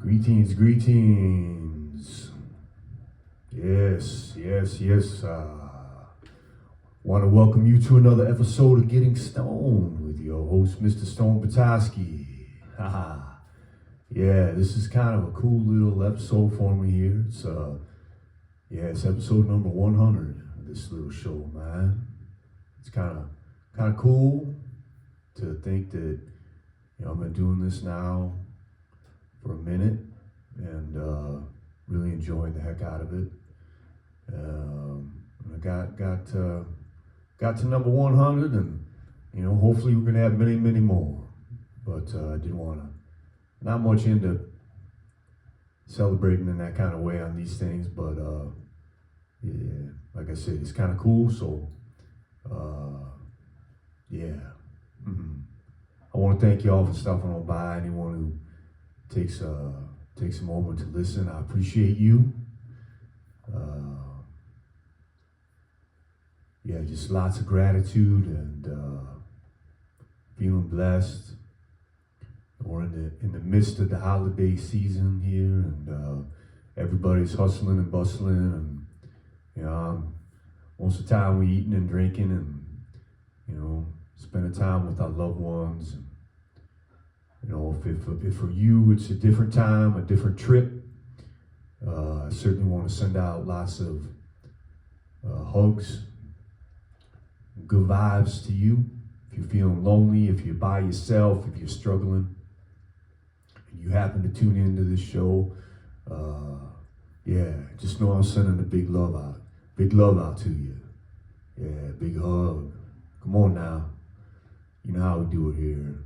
Greetings, greetings. Yes. Want to welcome you to another episode of Getting Stoned with your host, Mr. Stone Petoskey. Yeah, this is kind of a cool little episode for me here. It's episode number 100 of this little show, man. It's kind of cool to think that I've been doing this now for a minute and really enjoying the heck out of it. I got to number 100, and hopefully we're gonna have many more. But I didn't want to. Not much into celebrating in that kind of way on these things, but yeah, like I said, it's kind of cool. So I want to thank y'all for stopping on by. Anyone who takes a moment to listen, I appreciate you. Just lots of gratitude and feeling blessed. We're in the midst of the holiday season here, and everybody's hustling and bustling, and most of the time we eating and drinking and spending time with our loved ones. If for you it's a different time, a different trip, I certainly want to send out lots of hugs, good vibes to you. If you're feeling lonely, if you're by yourself, if you're struggling, and you happen to tune into this show, just know I'm sending a big love out to you. Yeah, big hug. Come on now. You know how we do it here.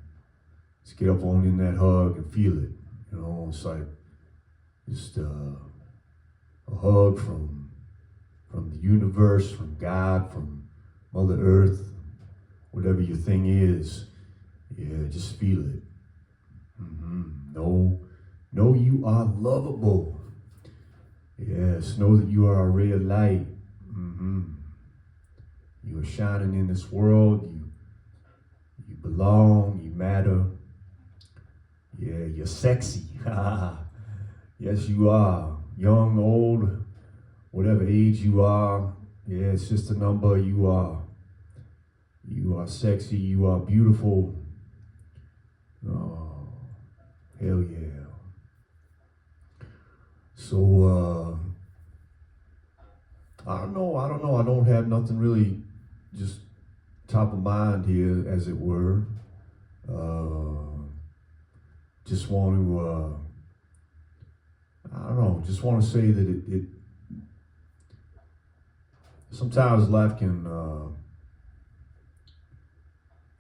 Let's get up on in that hug and feel it. It's like just a hug from the universe, from God, from Mother Earth, whatever your thing is. Yeah, just feel it. Know you are lovable. Yes, know that you are a ray of light. You are shining in this world. You belong. You matter. Yeah, you're sexy. Yes, you are. Young, old, whatever age you are. Yeah, it's just a number. You are sexy. You are beautiful. Oh, hell yeah. So, I don't know. I don't have nothing really just top of mind here, as it were. Just want to, just want to say that it sometimes life can,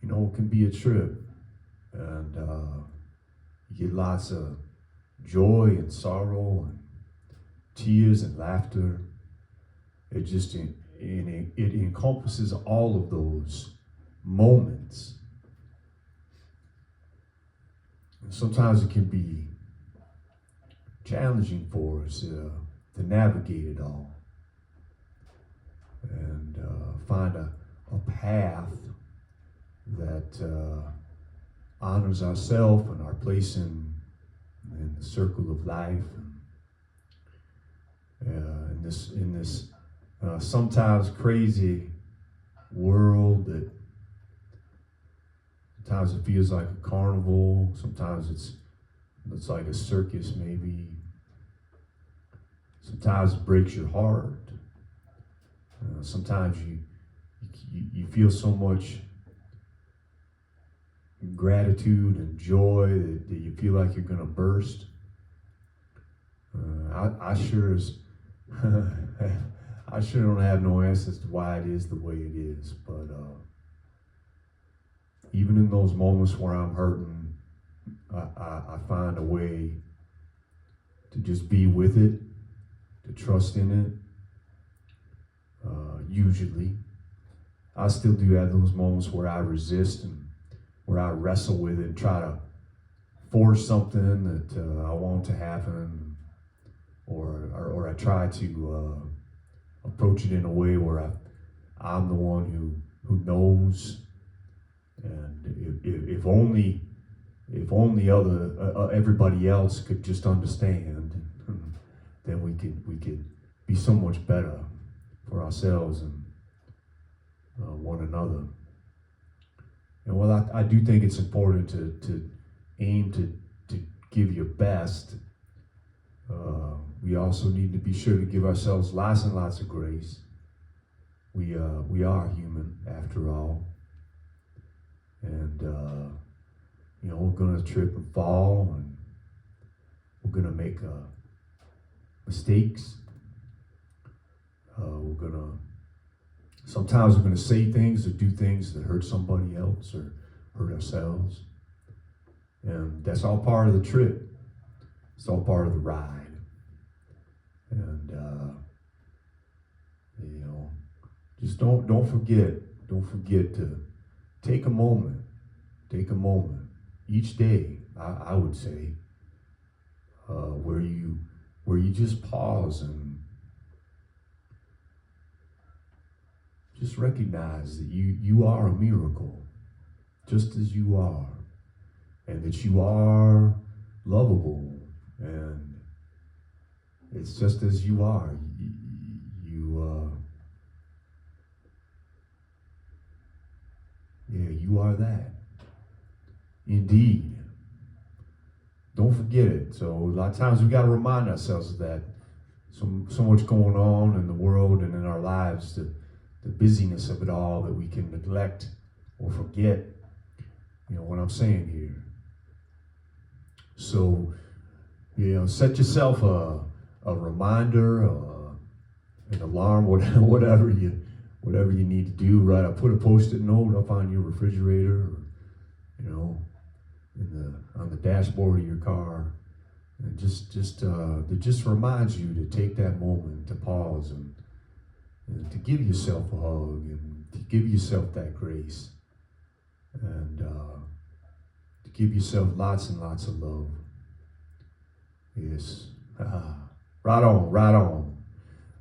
can be a trip, and you get lots of joy and sorrow and tears and laughter. It just it encompasses all of those moments. And sometimes it can be challenging for us to navigate it all and find a path that honors ourselves and our place in the circle of life. In this sometimes crazy world that sometimes it feels like a carnival, sometimes it's like a circus maybe. Sometimes it breaks your heart. Sometimes you feel so much gratitude and joy that you feel like you're gonna burst. I sure don't have no answers to why it is the way it is, but even in those moments where I'm hurting, I find a way to just be with it, to trust in it. Usually, I still do have those moments where I resist and where I wrestle with it and try to force something that I want to happen, or I try to approach it in a way where I'm the one who knows, and if only if only everybody else could just understand, then we could be so much better for ourselves and one another. And while I do think it's important to aim to give your best, we also need to be sure to give ourselves lots and lots of grace. We are human after all, and we're gonna trip and fall, and we're gonna make mistakes. Sometimes we're gonna say things or do things that hurt somebody else or hurt ourselves, and that's all part of the trip. It's all part of the ride, and just don't forget to take a moment each day. I would say where you just pause and just recognize that you are a miracle, just as you are, and that you are lovable, and it's just as you are. You are that. Indeed. Don't forget it. So a lot of times we got to remind ourselves of that. So much going on in the world and in our lives, the busyness of it all, that we can neglect or forget, what I'm saying here. So, set yourself a reminder, an alarm, whatever you need to do. Right, I put a Post-it note up on your refrigerator, or, on the dashboard of your car, and that just reminds you to take that moment to pause and to give yourself a hug and to give yourself that grace, and to give yourself lots and lots of love. Yes. Right on.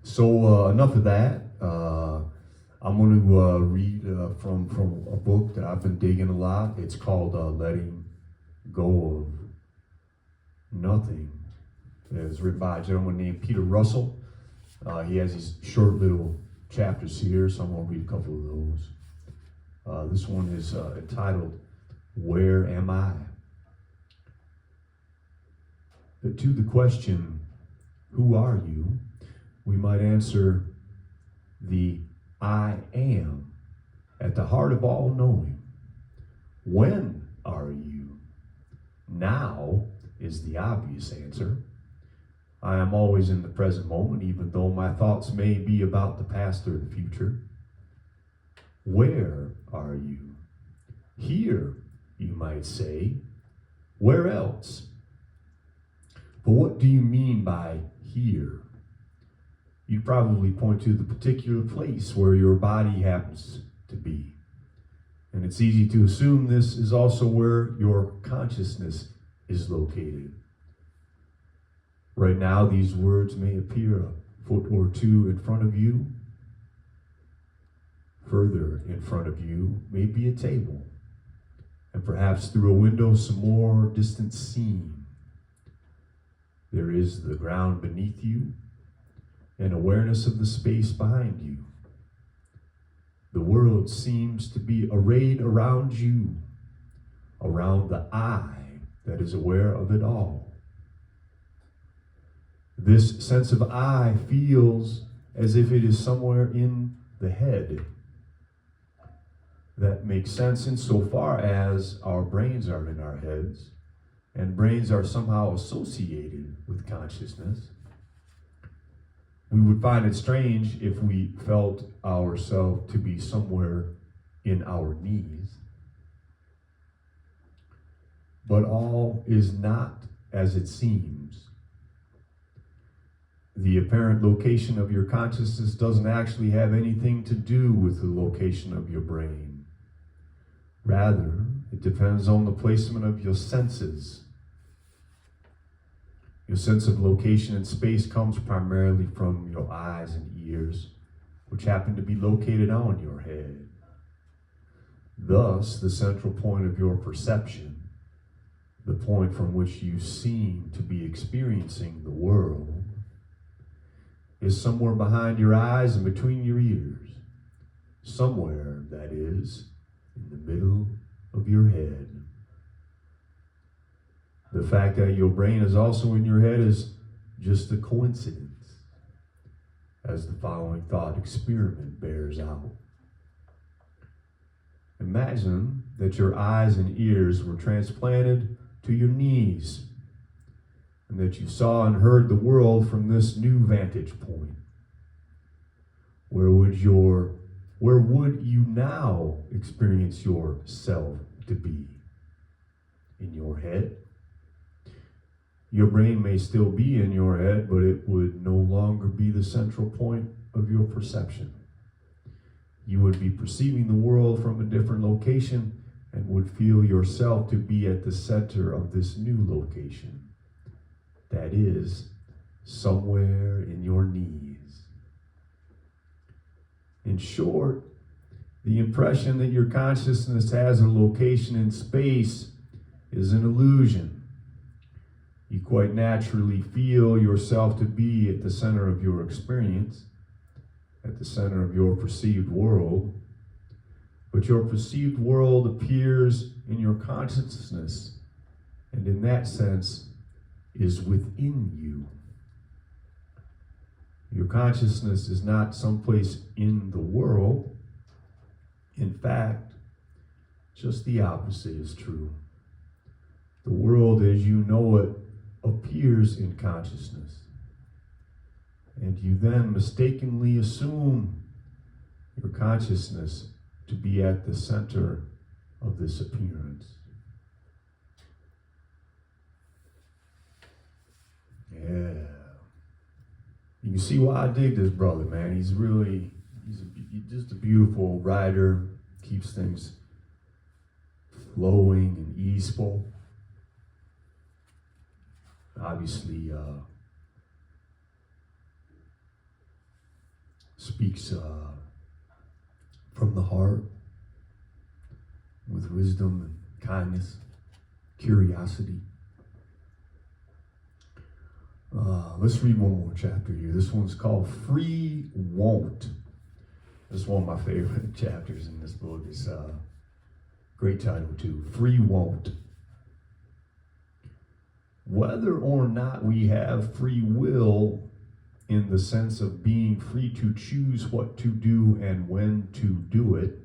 So enough of that. I'm going to read from a book that I've been digging a lot. It's called Letting Go of Nothing. It's written by a gentleman named Peter Russell. He has these short little chapters here, so I'm going to read a couple of those. This one is entitled, Where Am I? To the question, who are you? We might answer the I am at the heart of all knowing. When are you? Now is the obvious answer. I am always in the present moment, even though my thoughts may be about the past or the future. Where are you? Here, you might say. Where else? But what do you mean by here? You'd probably point to the particular place where your body happens to be. And it's easy to assume this is also where your consciousness is located. Right now, these words may appear a foot or two in front of you. Further in front of you may be a table, and perhaps through a window some more distant scene. There is the ground beneath you, and awareness of the space behind you. The world seems to be arrayed around you, around the I that is aware of it all. This sense of I feels as if it is somewhere in the head. That makes sense insofar as our brains are in our heads, and brains are somehow associated with consciousness. We would find it strange if we felt ourselves to be somewhere in our knees. But all is not as it seems. The apparent location of your consciousness doesn't actually have anything to do with the location of your brain. Rather, it depends on the placement of your senses. Your sense of location in space comes primarily from your eyes and ears, which happen to be located on your head. Thus, the central point of your perception the point from which you seem to be experiencing the world, is somewhere behind your eyes and between your ears. Somewhere, that is, in the middle of your head. The fact that your brain is also in your head is just a coincidence, as the following thought experiment bears out. Imagine that your eyes and ears were transplanted to your knees, and that you saw and heard the world from this new vantage point. Where would you now experience yourself to be? In your head? Your brain may still be in your head, but it would no longer be the central point of your perception. You would be perceiving the world from a different location and would feel yourself to be at the center of this new location. That is, somewhere in your knees. In short, the impression that your consciousness has a location in space is an illusion. You quite naturally feel yourself to be at the center of your experience, at the center of your perceived world, but your perceived world appears in your consciousness, and in that sense, is within you. Your consciousness is not someplace in the world. In fact, just the opposite is true. The world as you know it appears in consciousness, and you then mistakenly assume your consciousness to be at the center of this appearance. Yeah. You can see why I dig this brother, man. He's just a beautiful writer, keeps things flowing and easeful. Obviously, speaks from the heart with wisdom and kindness, curiosity. Let's read one more chapter here. This one's called Free Won't. This is one of my favorite chapters in this book. It's a great title too, Free Won't. Whether or not we have free will in the sense of being free to choose what to do and when to do it,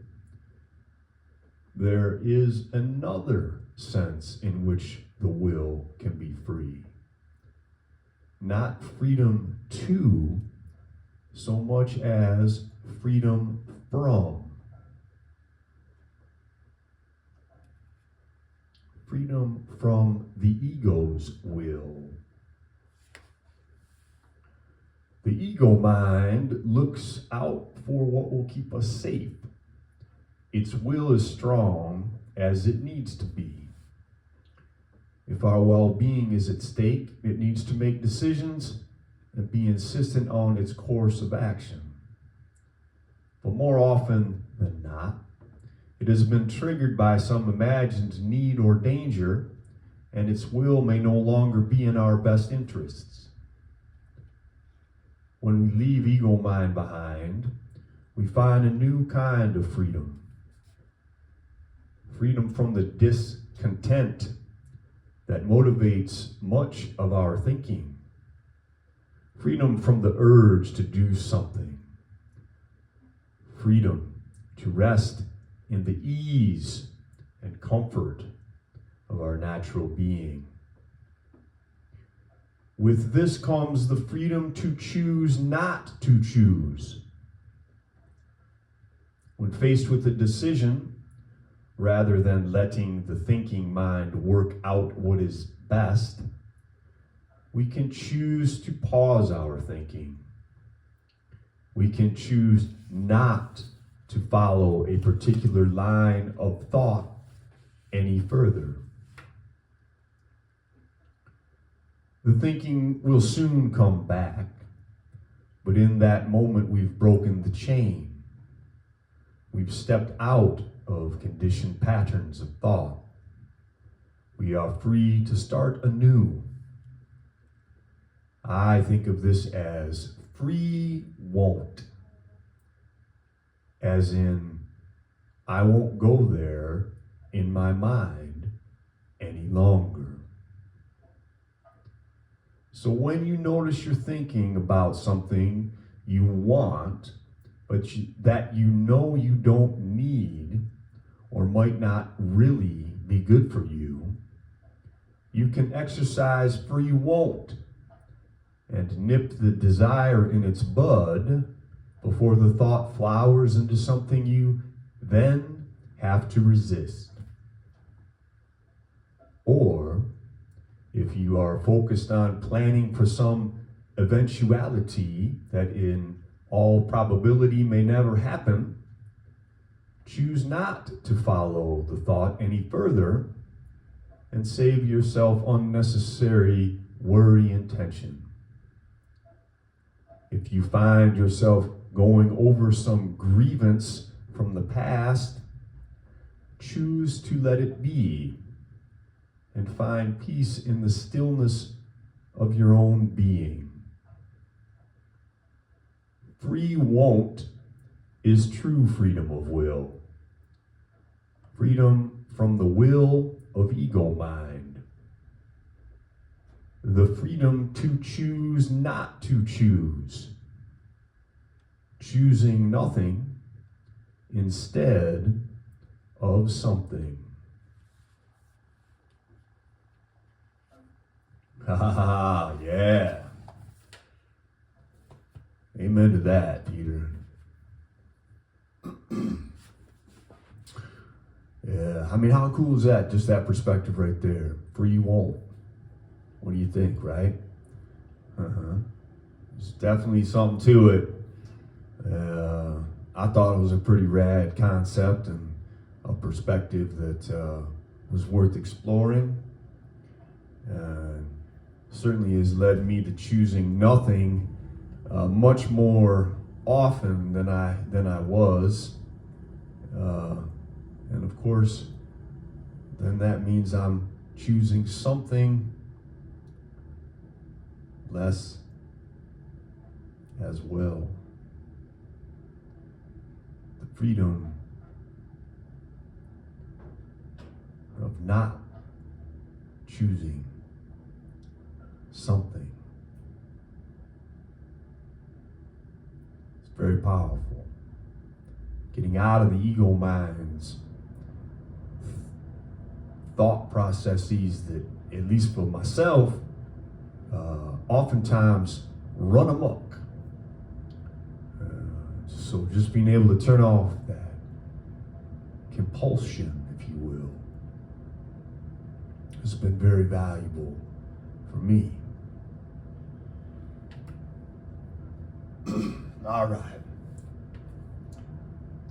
there is another sense in which the will can be free. Not freedom to, so much as freedom from. Freedom from the ego's will. The ego mind looks out for what will keep us safe. Its will is strong as it needs to be. If our well-being is at stake, it needs to make decisions and be insistent on its course of action. But more often than not, it has been triggered by some imagined need or danger, and its will may no longer be in our best interests. When we leave ego mind behind, we find a new kind of freedom. Freedom from the discontent that motivates much of our thinking. Freedom from the urge to do something. Freedom to rest in the ease and comfort of our natural being. With this comes the freedom to choose not to choose. When faced with a decision, rather than letting the thinking mind work out what is best, we can choose to pause our thinking. We can choose not to follow a particular line of thought any further. The thinking will soon come back, but in that moment we've broken the chain. We've stepped out of conditioned patterns of thought. We are free to start anew. I think of this as free won't, as in I won't go there in my mind any longer. So when you notice you're thinking about something you want, but that you know you don't need or might not really be good for you, you can exercise free won't and nip the desire in its bud before the thought flowers into something you then have to resist. Or, if you are focused on planning for some eventuality that in all probability may never happen, choose not to follow the thought any further and save yourself unnecessary worry and tension. If you find yourself going over some grievance from the past, choose to let it be and find peace in the stillness of your own being. Free won't is true freedom of will. Freedom from the will of ego mind. The freedom to choose not to choose. Choosing nothing instead of something. Ha, yeah. Amen to that, Peter. Yeah, I mean, how cool is that? Just that perspective right there. Free won't. What do you think, right? There's definitely something to it. I thought it was a pretty rad concept and a perspective that was worth exploring. Certainly has led me to choosing nothing much more often than I was. And of course, then that means I'm choosing something less as well. The freedom of not choosing something. It's very powerful. Getting out of the ego mind's thought processes that, at least for myself, oftentimes run amok. So just being able to turn off that compulsion, if you will, has been very valuable for me. All right.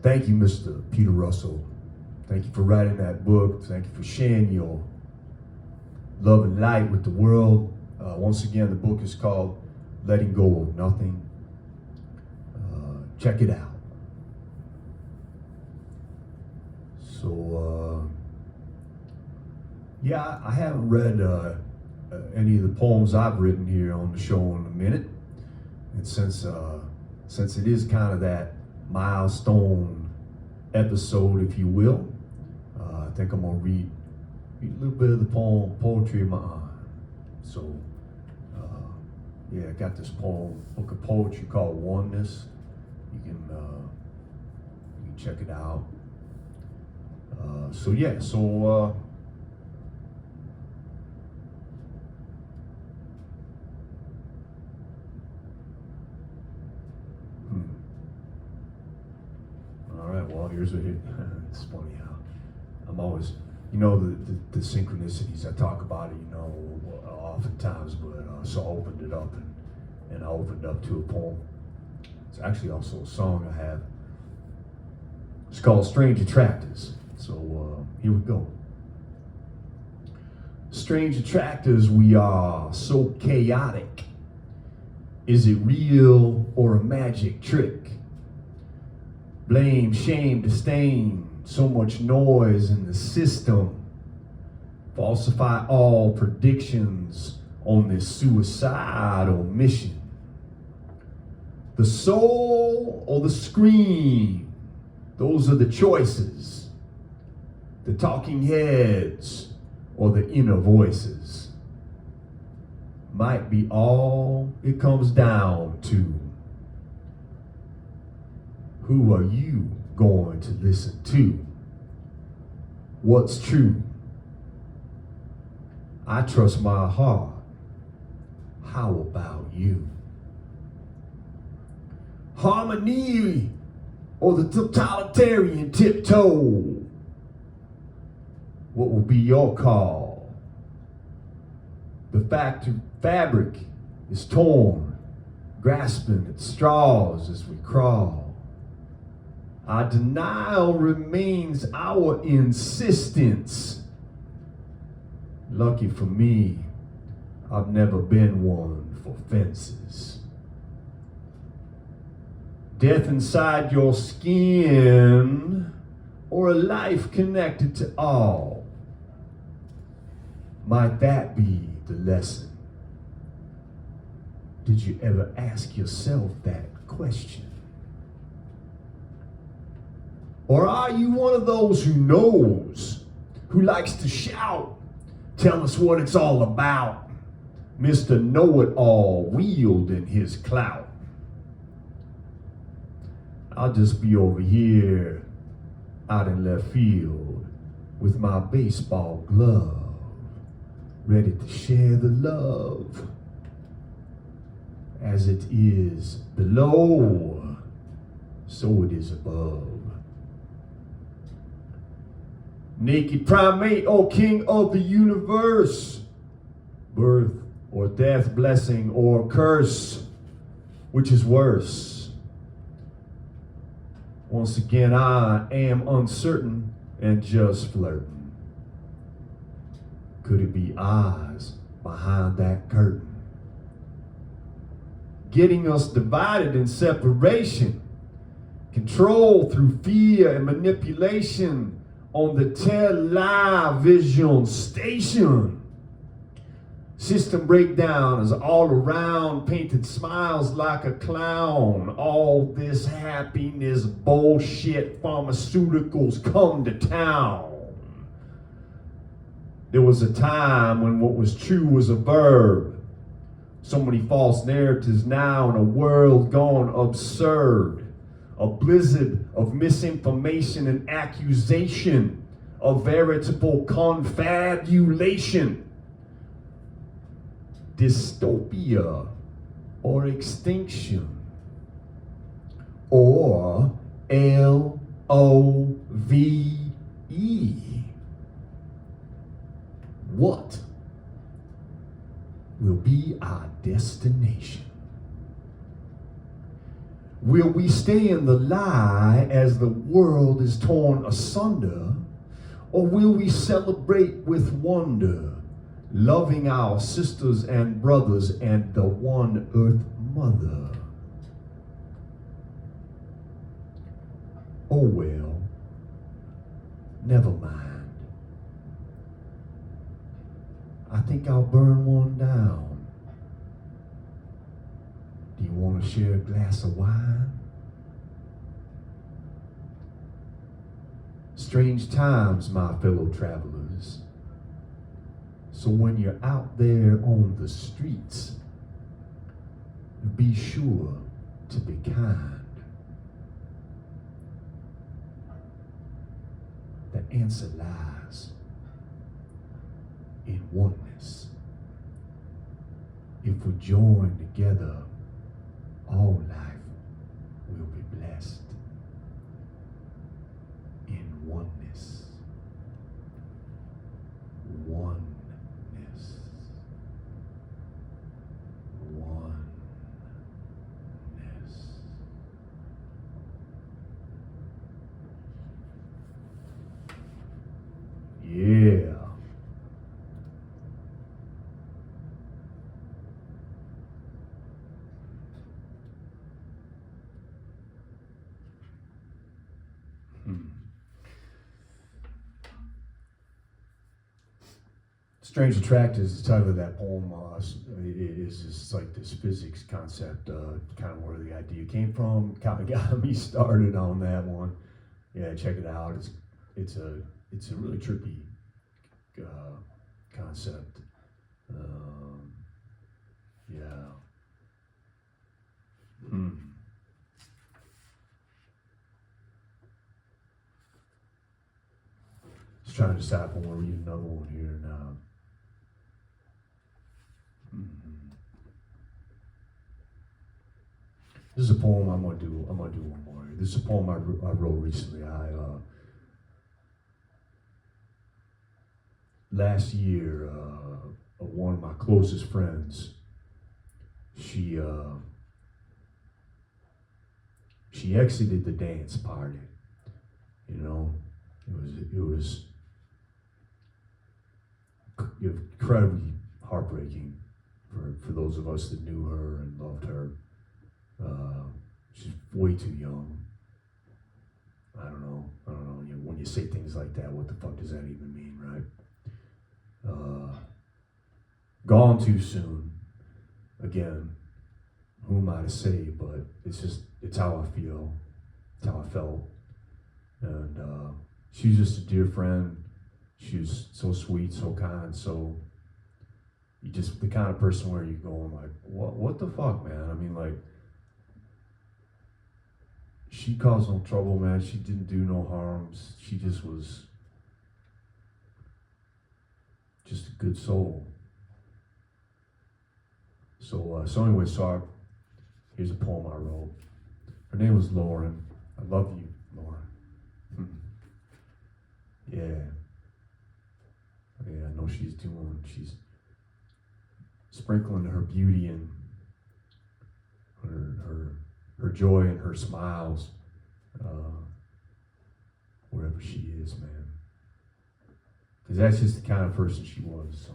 Thank you, Mr. Peter Russell. Thank you for writing that book. Thank you for sharing your love and light with the world. Once again, the book is called Letting Go of Nothing. Check it out. So, yeah, I haven't read any of the poems I've written here on the show in a minute. And since it is kind of that milestone episode, if you will, I think I'm gonna read a little bit of the poetry of my aunt. So, yeah, I got this book of poetry called Oneness. You can check it out. All right, well, here's what it's funny how I'm always, the synchronicities, I talk about it, oftentimes, but so I opened it up and I opened up to a poem. It's actually also a song I have. It's called Strange Attractors. So here we go. Strange attractors, we are so chaotic. Is it real or a magic trick? Blame, shame, disdain, so much noise in the system. falsify all predictions on this suicidal mission. The soul or the scream, those are the choices. The talking heads or the inner voices might be all it comes down to. Who are you going to listen to? What's true? I trust my heart. How about you? Harmony or the totalitarian tiptoe? What will be your call? The fabric is torn, grasping at straws as we crawl. Our denial remains our insistence. Lucky for me, I've never been one for fences. Death inside your skin, or a life connected to all. Might that be the lesson? Did you ever ask yourself that question? Or are you one of those who knows, who likes to shout, tell us what it's all about? Mr. Know-It-All wielding his clout. I'll just be over here out in left field with my baseball glove, ready to share the love. As it is below, so it is above. Naked primate, O king of the universe, birth or death, blessing or curse, which is worse? Once again, I am uncertain and just flirting. Could it be eyes behind that curtain? Getting us divided in separation, control through fear and manipulation on the television station. System breakdown is all around, painted smiles like a clown. All this happiness bullshit, pharmaceuticals come to town. There was a time when what was true was a verb. So many false narratives now in a world gone absurd. A blizzard of misinformation and accusation, a veritable confabulation. Dystopia or extinction, or LOVE. What will be our destination? Will we stay in the lie as the world is torn asunder, or will we celebrate with wonder, loving our sisters and brothers and the one earth mother? Oh well, never mind. I think I'll burn one down. Do you want to share a glass of wine? Strange times, my fellow travelers. So when you're out there on the streets, be sure to be kind. The answer lies in oneness. If we join together, all life will be blessed in oneness. Oneness. Oneness. Yeah. Strange Attracted is the title of that poem. It is just like this physics concept, kind of where the idea came from. Kind of got me started on that one. Yeah, check it out. It's a really trippy concept. Yeah. Just trying to decide if I want to read another one here now. This is a poem I'm gonna do one more. This is a poem I wrote recently. Last year, one of my closest friends, she exited the dance party. You know, it was incredibly heartbreaking for those of us that knew her and loved her. She's way too young. I don't know. When you say things like that, what the fuck does that even mean, right? Gone too soon. Again, who am I to say? But it's how I feel. It's how I felt. And she's just a dear friend. She was so sweet, so kind, so you just the kind of person where you're going like, what the fuck, man? I mean, like, she caused no trouble, man. She didn't do no harms. She just was just a good soul. So anyway, here's a poem I wrote. Her name was Lauren. I love you, Lauren. Yeah, I know she's sprinkling her beauty and her joy and her smiles wherever she is, man. Because that's just the kind of person she was.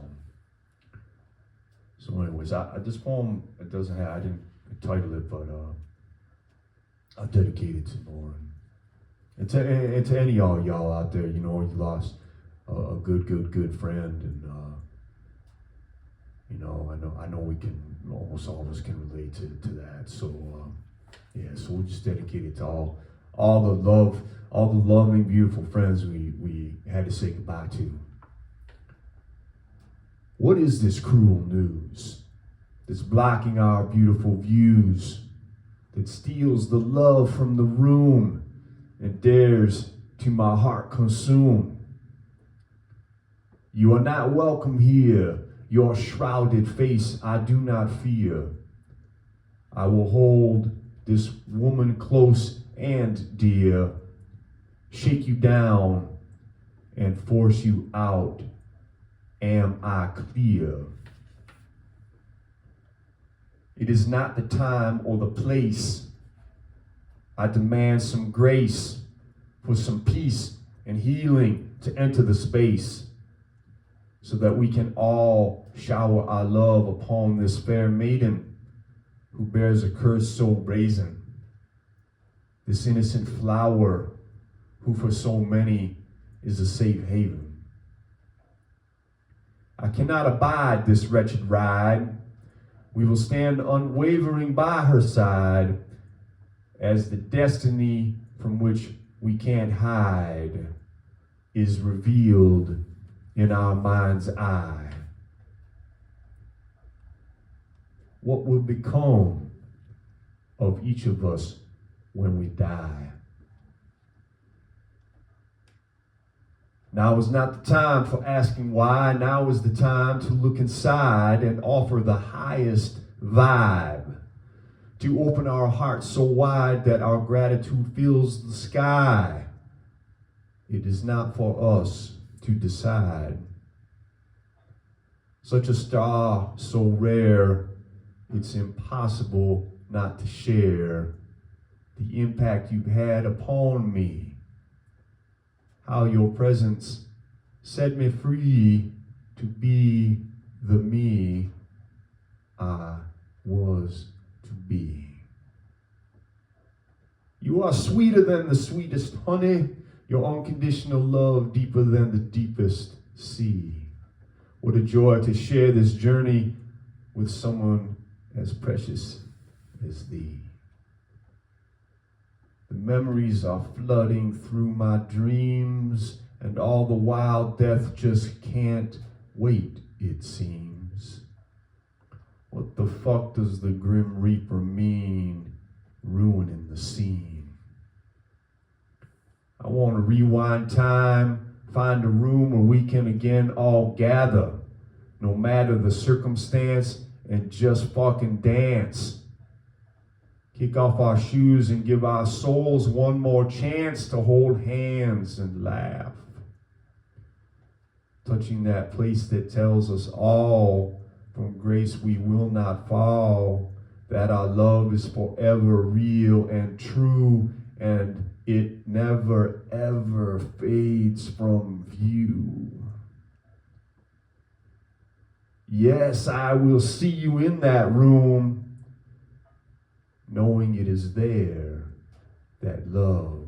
So anyways, this poem, I didn't title it, but I'll dedicate it to Lauren. And to any of y'all out there, you lost a good friend, and I know we can, almost all of us can relate to that. So so we'll just dedicate it to all the loving, beautiful friends we had to say goodbye to. What is this cruel news that's blocking our beautiful views, that steals the love from the room and dares to my heart consume? You are not welcome here, your shrouded face I do not fear. I will hold this woman close and dear, shake you down and force you out. Am I clear? It is not the time or the place. I demand some grace for some peace and healing to enter the space, so that we can all shower our love upon this fair maiden who bears a curse so brazen. This innocent flower who for so many is a safe haven. I cannot abide this wretched ride. We will stand unwavering by her side, as the destiny from which we can't hide is revealed in our mind's eye. What will become of each of us when we die? Now is not the time for asking why. Now is the time to look inside and offer the highest vibe, to open our hearts so wide that our gratitude fills the sky. It is not for us to decide. Such a star so rare, it's impossible not to share the impact you've had upon me. How your presence set me free to be the me I was to be. You are sweeter than the sweetest honey, your unconditional love deeper than the deepest sea. What a joy to share this journey with someone as precious as thee. The memories are flooding through my dreams, and all the while death just can't wait, it seems. What the fuck does the Grim Reaper mean, ruining the scene? I want to rewind time, find a room where we can again all gather, no matter the circumstance, and just fucking dance. Kick off our shoes and give our souls one more chance to hold hands and laugh. Touching that place that tells us all, from grace we will not fall, that our love is forever real and true, and it never ever fades from view. Yes, I will see you in that room, knowing it is there that love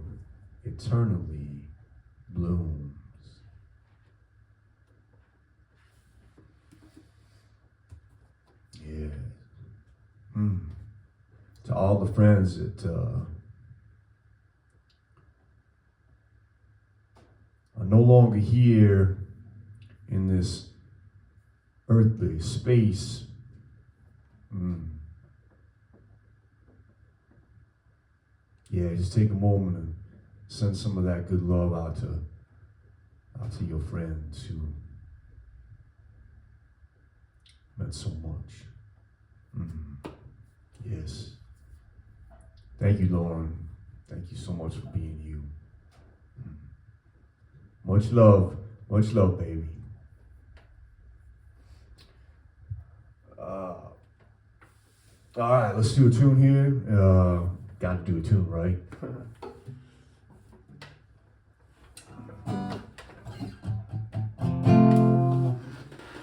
eternally blooms. Yeah. To all the friends that are no longer here in this earthly space, yeah, just take a moment and send some of that good love out to your friends who meant so much. Yes. Thank you, Lauren. Thank you so much for being you. Much love, baby. All right, let's do a tune here. Got to do a tune, right?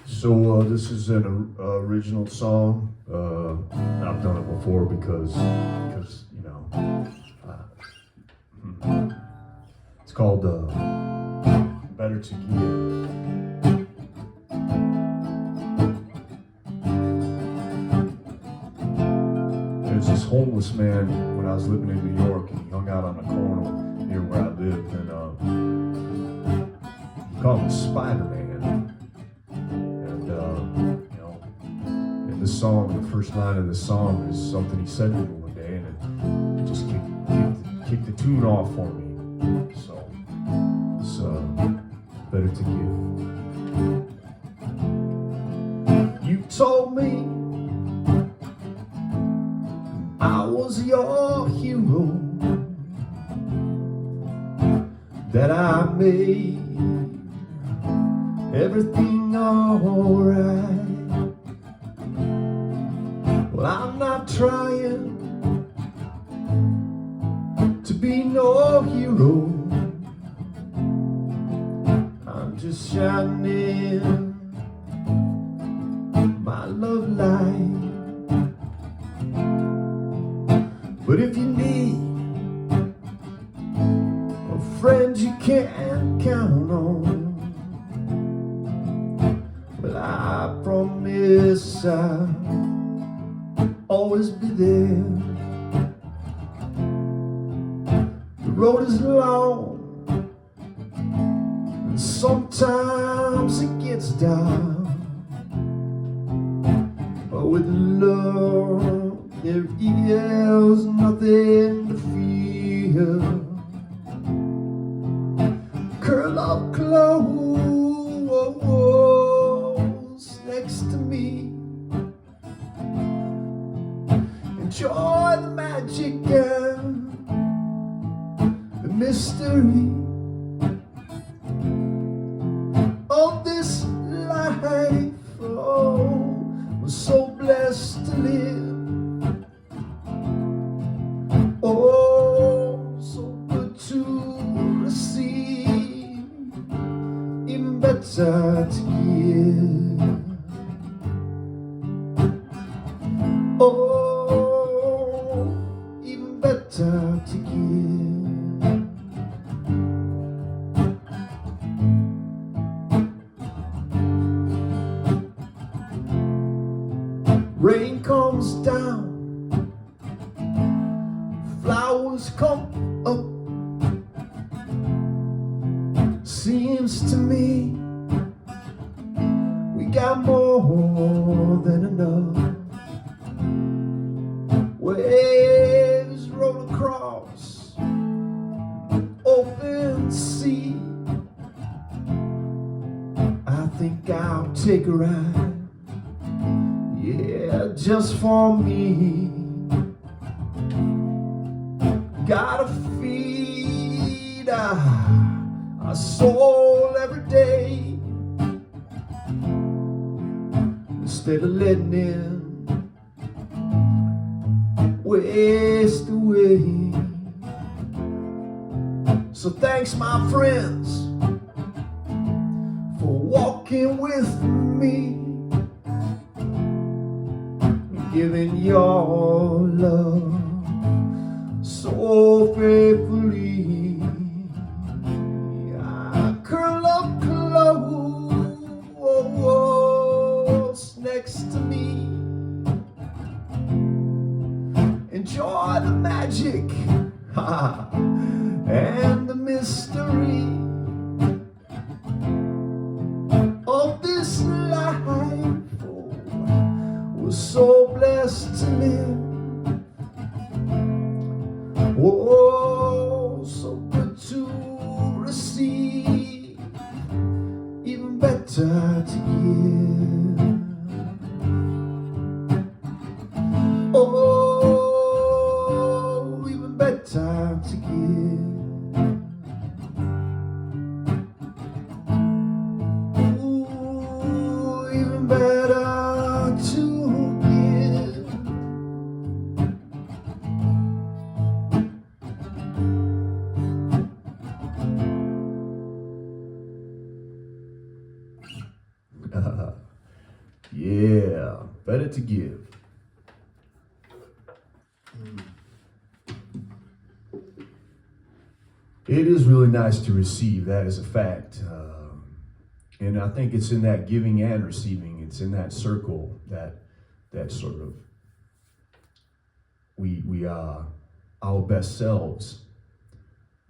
So this is an original song. I've done it before because you know, it's called Better to Give. There's this homeless man when I was living in New York, and he hung out on the corner near where I lived, and he called me Spider-Man. The song, the first line of the song is something he said to me one day, and it just kicked the tune off for me. So it's better to give. You told me I was your hero, that I made everything alright. Well, I'm not trying to be no hero. I'm just shining my love light. But if you need a friend you can count on, well, I promise I'll always be there. The road is long, and sometimes it gets dark, but with love there is nothing to fear. Curl up close next to me, enjoy the magic and the mystery of this life. Oh, we're so blessed to live. Oh, so good to receive, even better to give. Oh, even better to give. Rain comes down, flowers come up. Seems to me we got more than enough. Waves roll across open sea. I think I'll take a ride, yeah, just for me. Gotta feed our soul every day, instead of letting it waste away. So thanks, my friends, for walking with me, giving your love so faithfully. I curl up close next to me, enjoy the magic and the mystery of this life. Oh, we're so blessed to live. Oh, so good to receive, even better to give. Oh, even better to give. Ooh, even better to give. Yeah, better to give. It is really nice to receive, that is a fact. And I think it's in that giving and receiving, it's in that circle that sort of we are our best selves.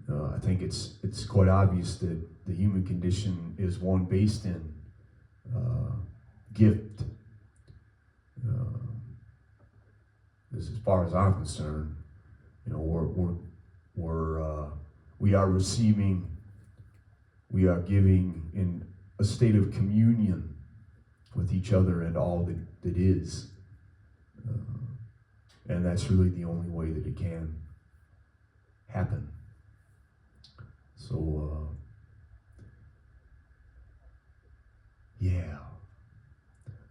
I think it's quite obvious that the human condition is one based in gift. As far as I'm concerned, you know, we are receiving, we are giving in a state of communion with each other and all that is. And that's really the only way that it can happen. So, yeah.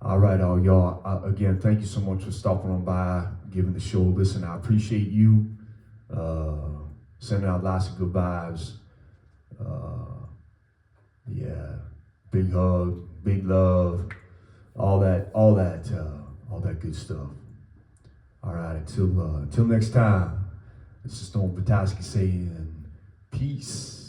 All right, all y'all. Again, thank you so much for stopping on by, giving the show a listen. I appreciate you. Sending out lots of good vibes. Yeah, big hug, big love, all that good stuff. All right, until next time. This is Stone Petoskey saying peace.